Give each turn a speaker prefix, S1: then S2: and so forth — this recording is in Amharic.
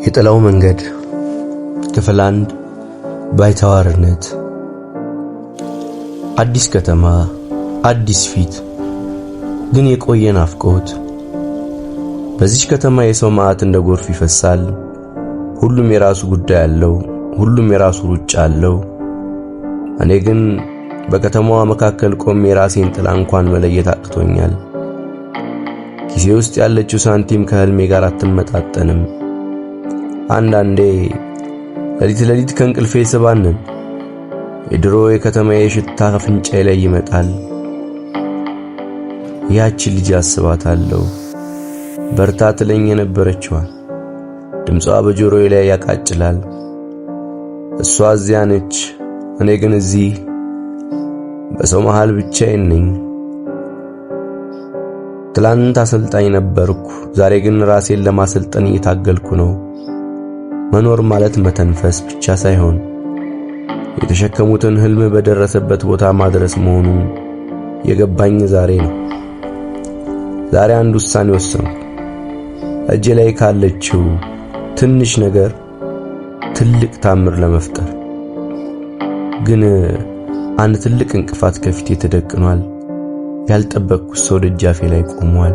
S1: የጥላው መንገድ ክፍል 1 ባይተዋርነት። አዲስ ከተማ፣ አዲስ ፊት፣ ግን የቆየ ናፍቆት። በዚህ ከተማ የሰው መዓት እንደ ጎርፍ ይፈሳል። ሁሉም የራሱ ጉዳይ አለው፣ ሁሉም የራሱ ሩጫ አለው። እኔ ግን በከተማዋ መካከል ቆሜ የራሴን ጥላ እንኳን መለየት አቅቶኛል። ኪሴ ውስጥ ያለችው ሳንቲም ከህልሜ ጋር አትመጣጠንም። አንዳንዴ ሌሊት ከእንቅልፌ ስባንን የድሮ የከተማዬ ሽታ ከፍንጫዬ ላይ ይመጣል። ያቺን ልጅ አስባታለሁ፣ በርታ ትለኝ የነበረችዋን። ድምጿ በጆሮዬ ላይ ያቃጭላል። እሷ እዚያ ነች፣ እኔ ግን እዚህ በሰው መሃል ብቻዬን ነኝ። ትላንት አሰልጣኝ ነበርኩ፣ ዛሬ ግን ራሴን ለማሰልጠን እየታገልኩ ነው። መኖር ማለት መተንፈስ ብቻ ሳይሆን የተሸከሙትን ህልም በደረሰበት ቦታ ማድረስ መሆኑ የገባኝ ዛሬ ነው። ዛሬ አንድ ውሳኔ ወሰንኩ። እጄ ላይ ካለችው ትንሽ ነገር ትልቅ ታምር ለመፍጠር። ግን አንድ ትልቅ እንቅፋት ከፊቴ ተደቅኗል። ያልጠበቅኩት ሰው ደጃፌ ላይ ቆሟል።